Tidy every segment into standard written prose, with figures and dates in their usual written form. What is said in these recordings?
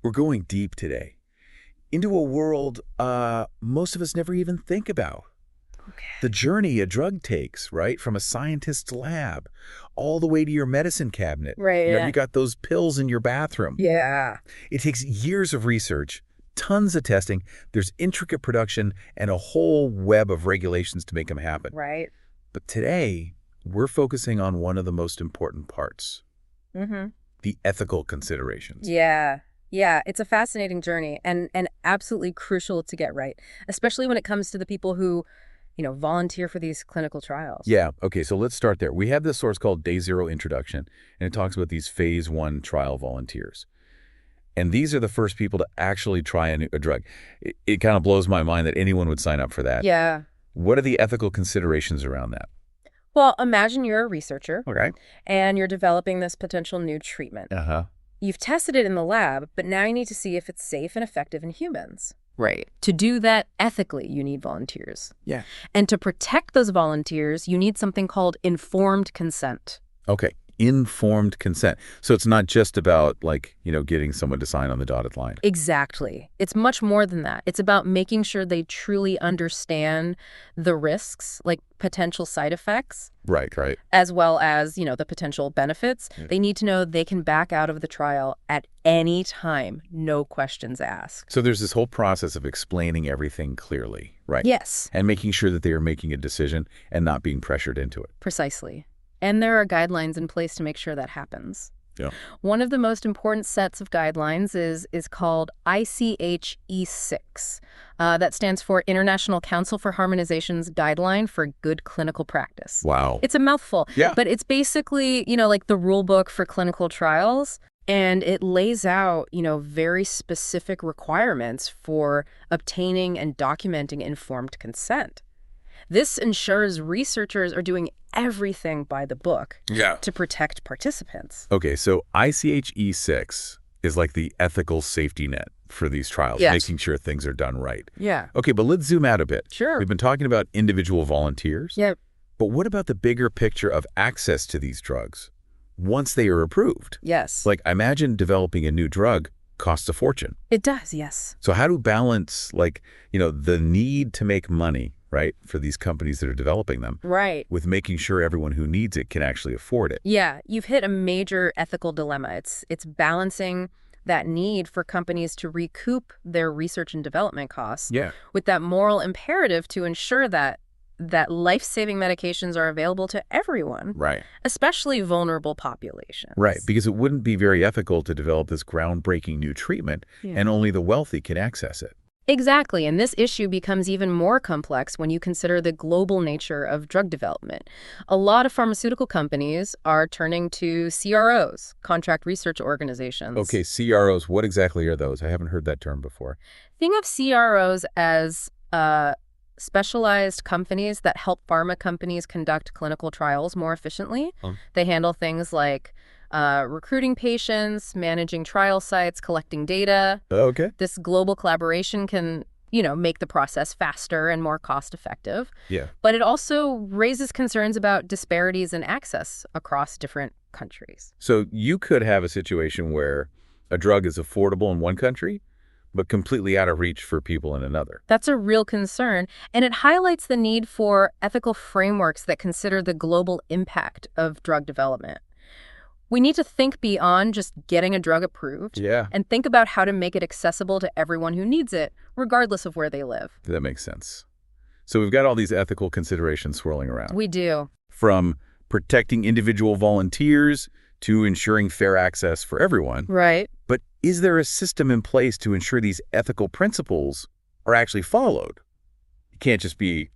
We're going deep today into a world most of us never even think about. Okay. The journey a drug takes, right? From a scientist's lab all the way to your medicine cabinet. Right, yeah. You got those pills in your bathroom. Yeah. It takes years of research, tons of testing. There's intricate production and a whole web of regulations to make them happen. Right. But today, we're focusing on one of the most important parts. Mm-hmm. The ethical considerations. Yeah. Yeah, it's a fascinating journey and absolutely crucial to get right, especially when it comes to the people who, volunteer for these clinical trials. Yeah, okay, so let's start there. We have this source called Day Zero Introduction, and it talks about these phase 1 trial volunteers. And these are the first people to actually try a drug. It kind of blows my mind that anyone would sign up for that. Yeah. What are the ethical considerations around that? Well, imagine you're a researcher. Okay. And you're developing this potential new treatment. Uh-huh. You've tested it in the lab, but now you need to see if it's safe and effective in humans. Right. To do that ethically, you need volunteers. Yeah. And to protect those volunteers, you need something called informed consent. Okay. Informed consent. So it's not just about, getting someone to sign on the dotted line. Exactly. It's much more than that. It's about making sure they truly understand the risks, like potential side effects. Right. As well as, the potential benefits. Yeah. They need to know they can back out of the trial at any time, no questions asked. So there's this whole process of explaining everything clearly, right? Yes. And making sure that they are making a decision and not being pressured into it. Precisely. And there are guidelines in place to make sure that happens. Yeah. One of the most important sets of guidelines is called ICH E6. That stands for International Council for Harmonization's Guideline for Good Clinical Practice. Wow. It's a mouthful. Yeah. But it's basically, like the rule book for clinical trials. And it lays out, very specific requirements for obtaining and documenting informed consent. This ensures researchers are doing everything by the book to protect participants. Okay, so ICH E6 is like the ethical safety net for these trials, Yes. making sure things are done right. Yeah. Okay, but let's zoom out a bit. Sure. We've been talking about individual volunteers. Yeah. But what about the bigger picture of access to these drugs once they are approved? Yes. Like, imagine developing a new drug costs a fortune. It does, yes. So how do balance, the need to make money, right, for these companies that are developing them, Right. with making sure everyone who needs it can actually afford it? Yeah, you've hit a major ethical dilemma. It's balancing that need for companies to recoup their research and development costs with that moral imperative to ensure that life-saving medications are available to everyone, Right. especially vulnerable populations. Right, because it wouldn't be very ethical to develop this groundbreaking new treatment and only the wealthy can access it. Exactly, and this issue becomes even more complex when you consider the global nature of drug development. A lot of pharmaceutical companies are turning to CROs, contract research organizations. Okay, CROs, what exactly are those? I haven't heard that term before. Think of CROs as specialized companies that help pharma companies conduct clinical trials more efficiently. They handle things like recruiting patients, managing trial sites, collecting data. Okay. This global collaboration can, make the process faster and more cost-effective. Yeah. But it also raises concerns about disparities in access across different countries. So you could have a situation where a drug is affordable in one country, but completely out of reach for people in another. That's a real concern, and it highlights the need for ethical frameworks that consider the global impact of drug development. We need to think beyond just getting a drug approved and think about how to make it accessible to everyone who needs it, regardless of where they live. That makes sense. So we've got all these ethical considerations swirling around. We do. From protecting individual volunteers to ensuring fair access for everyone. Right. But is there a system in place to ensure these ethical principles are actually followed? It can't just be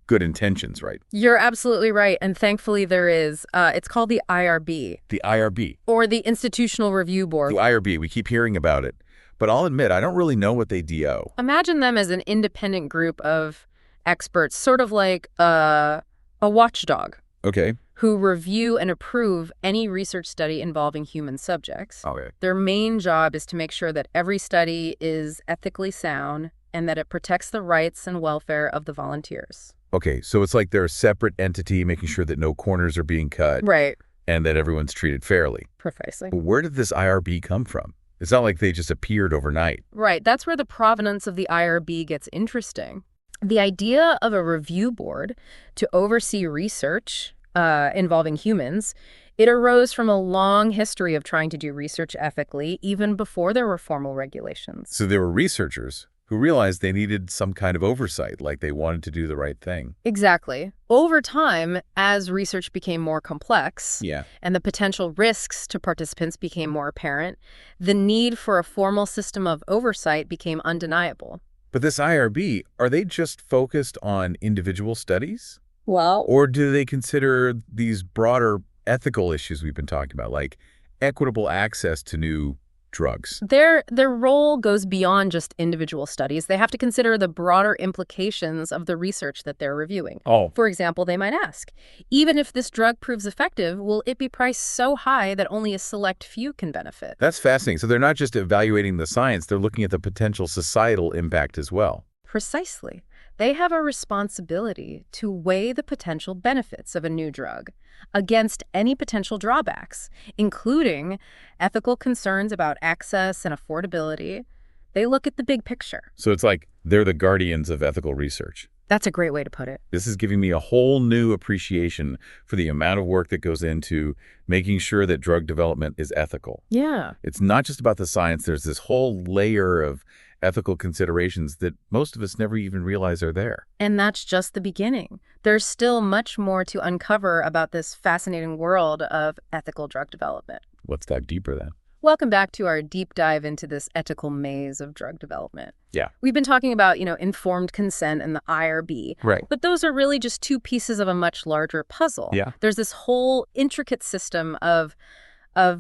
good intentions, right? You're absolutely right, and thankfully there is. It's called the IRB. The IRB. Or the Institutional Review Board. The IRB, we keep hearing about it. But I'll admit, I don't really know what they do. Imagine them as an independent group of experts, sort of like a watchdog. Okay. Who review and approve any research study involving human subjects. Okay. Their main job is to make sure that every study is ethically sound and that it protects the rights and welfare of the volunteers. Okay, so it's like they're a separate entity making sure that no corners are being cut. Right. And that everyone's treated fairly. Precisely. But where did this IRB come from? It's not like they just appeared overnight. Right, that's where the provenance of the IRB gets interesting. The idea of a review board to oversee research involving humans, it arose from a long history of trying to do research ethically, even before there were formal regulations. So there were researchers who realized they needed some kind of oversight, like they wanted to do the right thing. Exactly. Over time, as research became more complex Yeah. and the potential risks to participants became more apparent, the need for a formal system of oversight became undeniable. But this IRB, are they just focused on individual studies? Well, Or do they consider these broader ethical issues we've been talking about, like equitable access to new drugs? their role goes beyond just individual studies. They have to consider the broader implications of the research that they're reviewing. Oh, For example, they might ask, even if this drug proves effective, will it be priced so high that only a select few can benefit? that's fascinating. So they're not just evaluating the science, they're looking at the potential societal impact as well. Precisely. They have a responsibility to weigh the potential benefits of a new drug against any potential drawbacks, including ethical concerns about access and affordability. They look at the big picture. So it's like they're the guardians of ethical research. That's a great way to put it. This is giving me a whole new appreciation for the amount of work that goes into making sure that drug development is ethical. Yeah. It's not just about the science. There's this whole layer of ethical considerations that most of us never even realize are there. And that's just the beginning. There's still much more to uncover about this fascinating world of ethical drug development. Let's dive deeper then. Welcome back to our deep dive into this ethical maze of drug development. Yeah. We've been talking about, informed consent and the IRB. Right. But those are really just two pieces of a much larger puzzle. Yeah. There's this whole intricate system of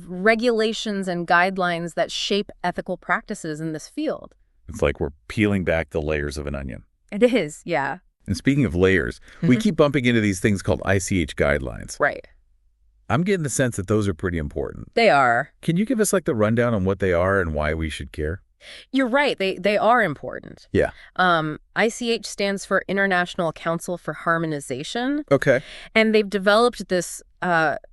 regulations and guidelines that shape ethical practices in this field. It's like we're peeling back the layers of an onion. It is, yeah. And speaking of layers, we keep bumping into these things called ICH guidelines. Right. I'm getting the sense that those are pretty important. They are. Can you give us like the rundown on what they are and why we should care? You're right. They are important. Yeah. ICH stands for International Council for Harmonization. Okay. And they've developed this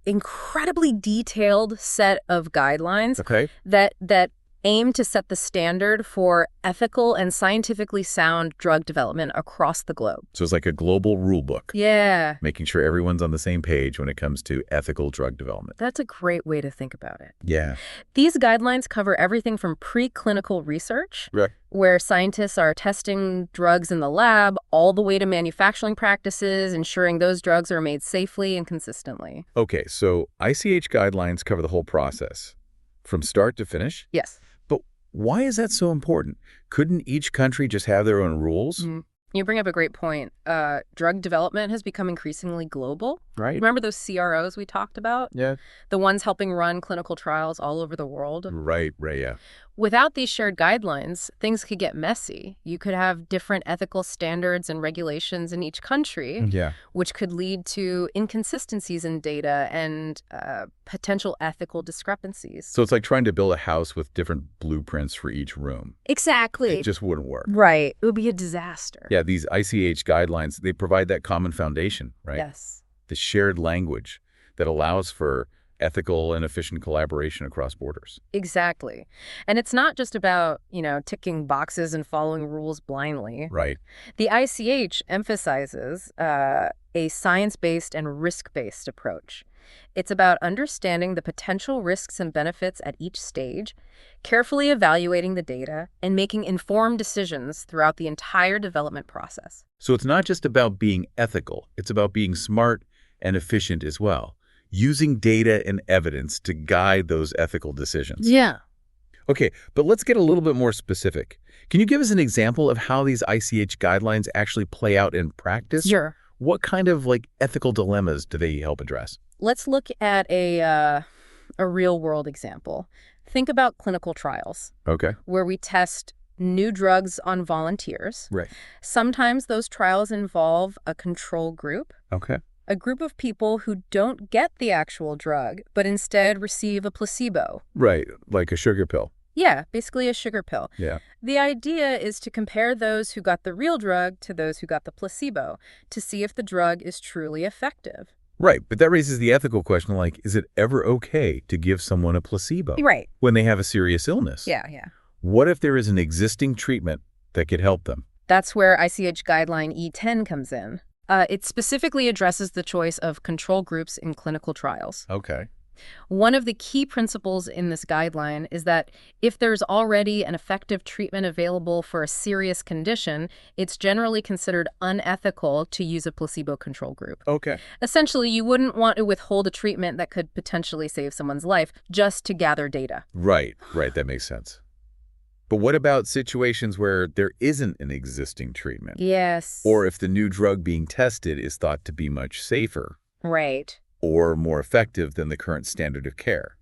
incredibly detailed set of guidelines Okay. that aim to set the standard for ethical and scientifically sound drug development across the globe. So it's like a global rule book, Yeah, making sure everyone's on the same page when it comes to ethical drug development. that's a great way to think about it. Yeah. These guidelines cover everything from preclinical research, Right. where scientists are testing drugs in the lab, all the way to manufacturing practices, ensuring those drugs are made safely and consistently. Okay, so ICH guidelines cover the whole process, from start to finish. Yes. But why is that so important? Couldn't each country just have their own rules? You bring up a great point. Drug development has become increasingly global. Right. Remember those CROs we talked about? Yeah. The ones helping run clinical trials all over the world? Right, yeah. Without these shared guidelines, things could get messy. You could have different ethical standards and regulations in each country, Yeah. which could lead to inconsistencies in data and potential ethical discrepancies. So it's like trying to build a house with different blueprints for each room. Exactly. It just wouldn't work. Right. It would be a disaster. Yeah, these ICH guidelines, they provide that common foundation, right? Yes. The shared language that allows for ethical and efficient collaboration across borders. Exactly. And it's not just about, ticking boxes and following rules blindly. Right. The ICH emphasizes a science-based and risk-based approach. It's about understanding the potential risks and benefits at each stage, carefully evaluating the data, and making informed decisions throughout the entire development process. So it's not just about being ethical. It's about being smart and efficient as well, using data and evidence to guide those ethical decisions. Yeah. Okay, but let's get a little bit more specific. Can you give us an example of how these ICH guidelines actually play out in practice? Sure. What kind of ethical dilemmas do they help address? Let's look at a real-world example. Think about clinical trials, Okay. where we test new drugs on volunteers. Right. Sometimes those trials involve a control group, Okay. a group of people who don't get the actual drug, but instead receive a placebo. Right, like a sugar pill. Yeah, basically a sugar pill. Yeah. The idea is to compare those who got the real drug to those who got the placebo to see if the drug is truly effective. Right, but that raises the ethical question, like, is it ever okay to give someone a placebo Right. when they have a serious illness? Yeah. What if there is an existing treatment that could help them? That's where ICH Guideline E10 comes in. It specifically addresses the choice of control groups in clinical trials. Okay. One of the key principles in this guideline is that if there's already an effective treatment available for a serious condition, it's generally considered unethical to use a placebo control group. Okay. Essentially, you wouldn't want to withhold a treatment that could potentially save someone's life just to gather data. Right, that makes sense. But what about situations where there isn't an existing treatment? Yes. Or if the new drug being tested is thought to be much safer Right. or more effective than the current standard of care?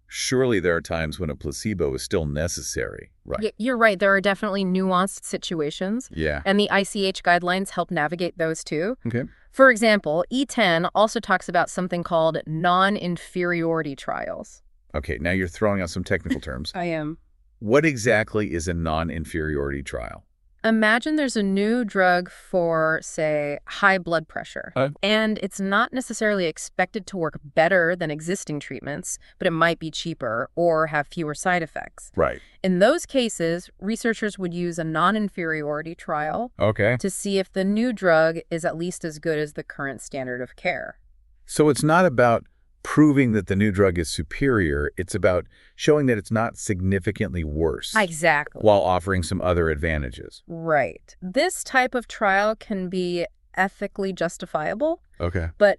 Surely there are times when a placebo is still necessary, right? You're right. There are definitely nuanced situations. Yeah. And the ICH guidelines help navigate those too. Okay. For example, E10 also talks about something called non-inferiority trials. Okay, now you're throwing out some technical terms. I am. What exactly is a non-inferiority trial? Imagine there's a new drug for, say, high blood pressure, and it's not necessarily expected to work better than existing treatments, but it might be cheaper or have fewer side effects. Right. In those cases, researchers would use a non-inferiority trial to see if the new drug is at least as good as the current standard of care. So it's not about proving that the new drug is superior, it's about showing that it's not significantly worse. Exactly. While offering some other advantages. Right. This type of trial can be ethically justifiable, Okay. but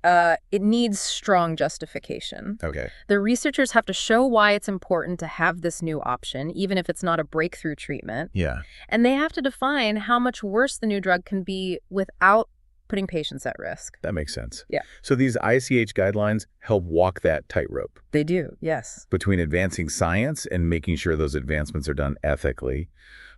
it needs strong justification. Okay. The researchers have to show why it's important to have this new option, even if it's not a breakthrough treatment. Yeah. And they have to define how much worse the new drug can be without putting patients at risk. That makes sense. Yeah. So these ICH guidelines help walk that tightrope They do, yes. between advancing science and making sure those advancements are done ethically.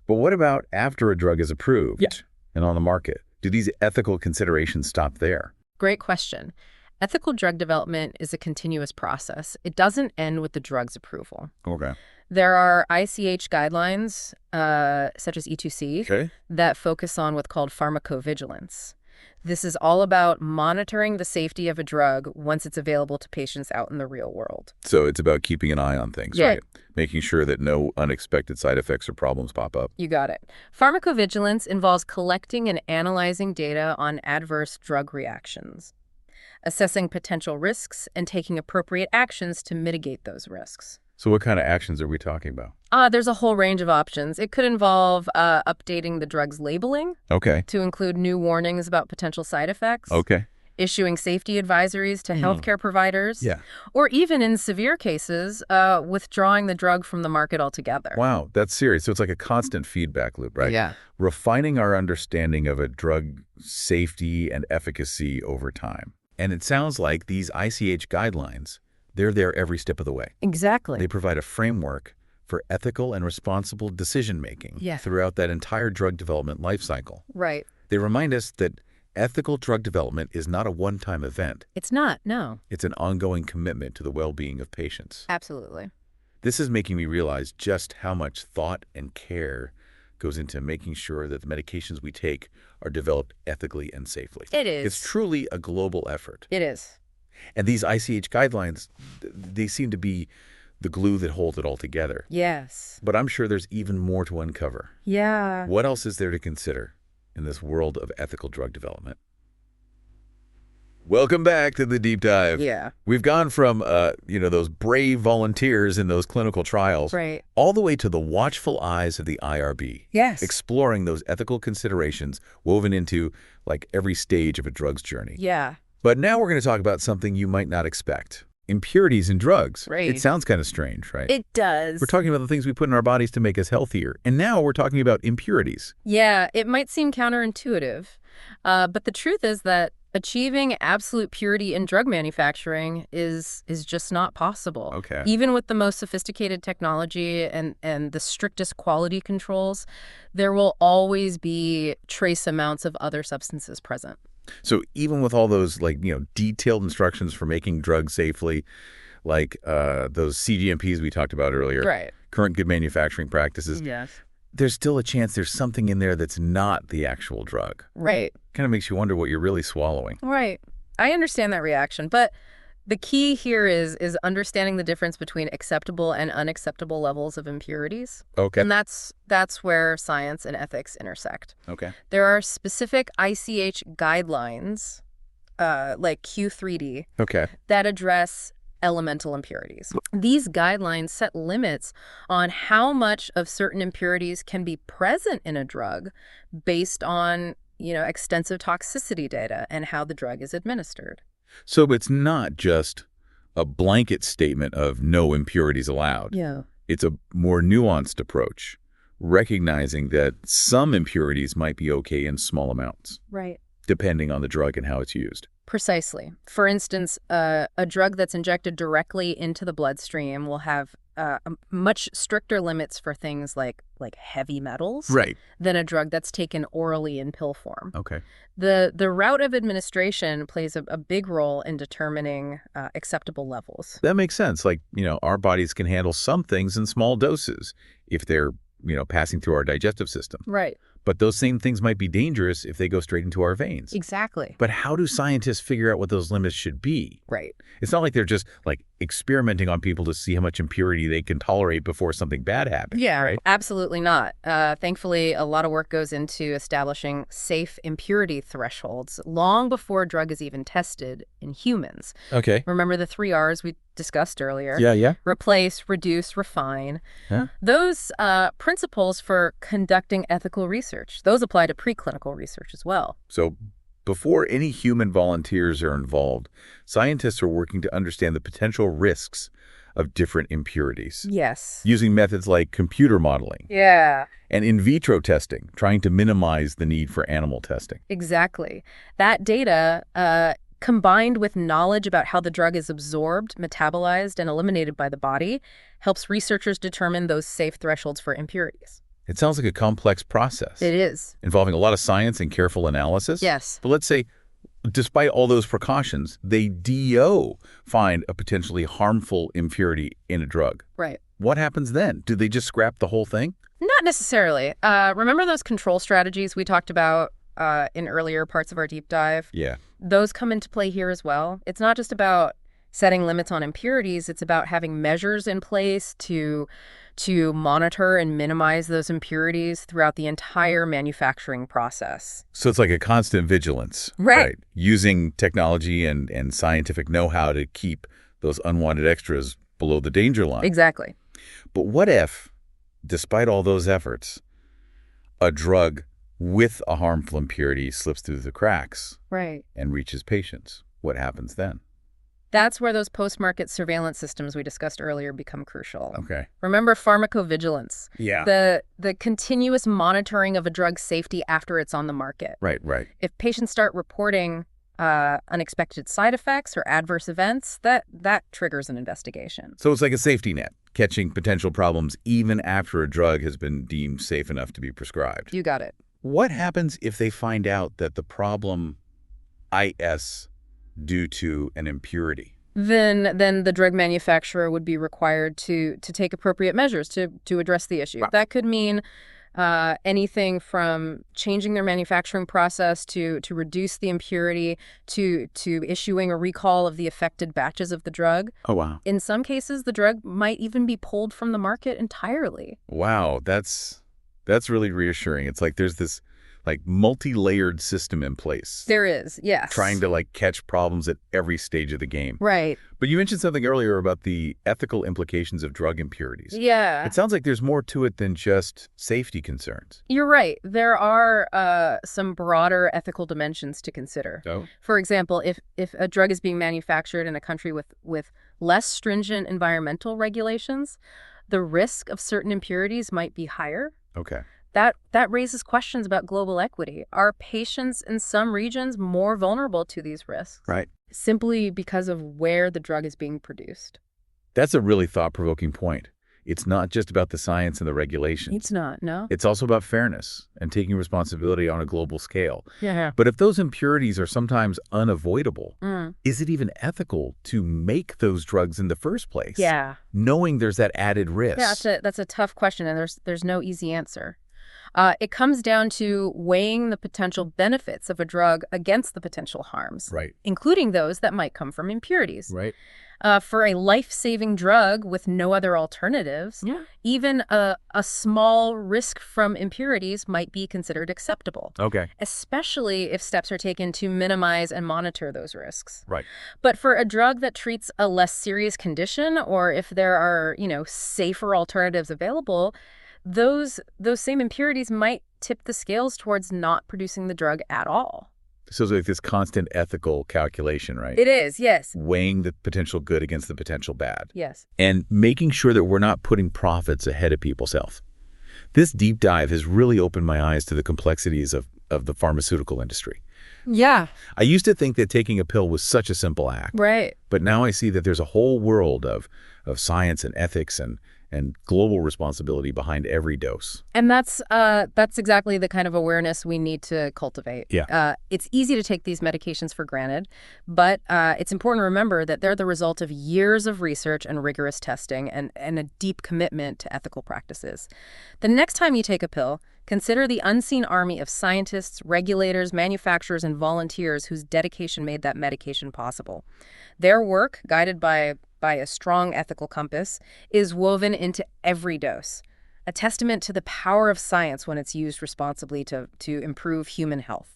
But what about after a drug is approved and on the market? Do these ethical considerations stop there? Great question. Ethical drug development is a continuous process. It doesn't end with the drug's approval. Okay. There are ICH guidelines, such as E2C, that focus on what's called pharmacovigilance. This is all about monitoring the safety of a drug once it's available to patients out in the real world. So it's about keeping an eye on things, right? Making sure that no unexpected side effects or problems pop up. You got it. Pharmacovigilance involves collecting and analyzing data on adverse drug reactions, assessing potential risks, and taking appropriate actions to mitigate those risks. So what kind of actions are we talking about? There's a whole range of options. It could involve updating the drug's labeling to include new warnings about potential side effects, issuing safety advisories to healthcare providers, or even in severe cases, withdrawing the drug from the market altogether. Wow, that's serious. So it's like a constant feedback loop, right? Yeah. Refining our understanding of a drug safety and efficacy over time. And it sounds like these ICH guidelines, they're there every step of the way. Exactly. They provide a framework for ethical and responsible decision-making throughout that entire drug development life cycle. Right. They remind us that ethical drug development is not a one-time event. It's not, no. It's an ongoing commitment to the well-being of patients. Absolutely. This is making me realize just how much thought and care goes into making sure that the medications we take are developed ethically and safely. It is. It's truly a global effort. It is. And these ICH guidelines, they seem to be the glue that holds it all together. Yes. But I'm sure there's even more to uncover. Yeah. What else is there to consider in this world of ethical drug development? Welcome back to the deep dive. Yeah. We've gone from, those brave volunteers in those clinical trials, all the way to the watchful eyes of the IRB. Yes. Exploring those ethical considerations woven into, like, every stage of a drug's journey. Yeah. But now we're going to talk about something you might not expect. Impurities in drugs. Right. It sounds kind of strange, right? It does. We're talking about the things we put in our bodies to make us healthier. And now we're talking about impurities. Yeah, it might seem counterintuitive. But the truth is that achieving absolute purity in drug manufacturing is just not possible. Okay. Even with the most sophisticated technology and the strictest quality controls, there will always be trace amounts of other substances present. So even with all those, detailed instructions for making drugs safely, like those CGMPs we talked about earlier, current good manufacturing practices, there's still a chance there's something in there that's not the actual drug. Right. Kind of makes you wonder what you're really swallowing. Right. I understand that reaction, but the key here is understanding the difference between acceptable and unacceptable levels of impurities. Okay. And that's where science and ethics intersect. Okay. There are specific ICH guidelines, like Q3D, Okay. that address elemental impurities. These guidelines set limits on how much of certain impurities can be present in a drug based on, extensive toxicity data and how the drug is administered. So it's not just a blanket statement of no impurities allowed. Yeah. It's a more nuanced approach, recognizing that some impurities might be okay in small amounts, Right. depending on the drug and how it's used. Precisely. For instance, a drug that's injected directly into the bloodstream will have much stricter limits for things like heavy metals Right. than a drug that's taken orally in pill form. Okay. The route of administration plays a big role in determining acceptable levels. That makes sense. Like, our bodies can handle some things in small doses if they're, passing through our digestive system. Right. But those same things might be dangerous if they go straight into our veins. Exactly. But how do scientists figure out what those limits should be? Right. It's not like they're just experimenting on people to see how much impurity they can tolerate before something bad happens. Yeah, right? absolutely not. Thankfully, a lot of work goes into establishing safe impurity thresholds long before a drug is even tested in humans. Okay. Remember the 3 R's we discussed earlier? Yeah. Replace, reduce, refine. Huh? Those principles for conducting ethical research, those apply to preclinical research as well. So before any human volunteers are involved, scientists are working to understand the potential risks of different impurities, Yes. using methods like computer modeling Yeah. and in vitro testing, trying to minimize the need for animal testing. Exactly. That data, combined with knowledge about how the drug is absorbed, metabolized, and eliminated by the body, helps researchers determine those safe thresholds for impurities. It sounds like a complex process, It is. involving a lot of science and careful analysis. Yes. But let's say, despite all those precautions, they find a potentially harmful impurity in a drug. Right. What happens then? Do they just scrap the whole thing? Not necessarily. Remember those control strategies we talked about in earlier parts of our deep dive? Yeah. Those come into play here as well. It's not just about setting limits on impurities. It's about having measures in place to monitor and minimize those impurities throughout the entire manufacturing process. So it's like a constant vigilance. Right. Using technology and scientific know-how to keep those unwanted extras below the danger line. Exactly. But what if, despite all those efforts, a drug with a harmful impurity slips through the cracks Right. and reaches patients? What happens then? That's where those post-market surveillance systems we discussed earlier become crucial. Okay. Remember pharmacovigilance, Yeah. the continuous monitoring of a drug's safety after it's on the market. Right. If patients start reporting unexpected side effects or adverse events, that triggers an investigation. So it's like a safety net, catching potential problems even after a drug has been deemed safe enough to be prescribed. You got it. What happens if they find out that the problem is due to an impurity? Then the drug manufacturer would be required to take appropriate measures to address the issue. Right. That could mean anything from changing their manufacturing process to reduce the impurity to issuing a recall of the affected batches of the drug. Oh, wow. In some cases, the drug might even be pulled from the market entirely. Wow, that's really reassuring. It's like there's this multi-layered system in place. There is, yes. Trying to catch problems at every stage of the game. Right. But you mentioned something earlier about the ethical implications of drug impurities. Yeah. It sounds like there's more to it than just safety concerns. You're right. There are some broader ethical dimensions to consider. Oh. For example, if a drug is being manufactured in a country with less stringent environmental regulations, the risk of certain impurities might be higher. Okay. That raises questions about global equity. Are patients in some regions more vulnerable to these risks? Right. Simply because of where the drug is being produced. That's a really thought-provoking point. It's not just about the science and the regulations. It's not, no? It's also about fairness and taking responsibility on a global scale. Yeah. But if those impurities are sometimes unavoidable, Mm. is it even ethical to make those drugs in the first place? Yeah. Knowing there's that added risk. Yeah, that's a tough question, and there's no easy answer. It comes down to weighing the potential benefits of a drug against the potential harms, Right. including those that might come from impurities. Right. For a life-saving drug with no other alternatives, Yeah. even a small risk from impurities might be considered acceptable, Okay. especially if steps are taken to minimize and monitor those risks. Right. But for a drug that treats a less serious condition, or if there are, safer alternatives available, those same impurities might tip the scales towards not producing the drug at all. So it's like this constant ethical calculation, right? It is, yes. Weighing the potential good against the potential bad. Yes. And making sure that we're not putting profits ahead of people's health. This deep dive has really opened my eyes to the complexities of the pharmaceutical industry. Yeah. I used to think that taking a pill was such a simple act. Right. But now I see that there's a whole world of science and ethics and global responsibility behind every dose. And that's exactly the kind of awareness we need to cultivate. Yeah. It's easy to take these medications for granted, but it's important to remember that they're the result of years of research and rigorous testing and a deep commitment to ethical practices. The next time you take a pill, consider the unseen army of scientists, regulators, manufacturers, and volunteers whose dedication made that medication possible. Their work, guided by a strong ethical compass, is woven into every dose, a testament to the power of science when it's used responsibly to improve human health.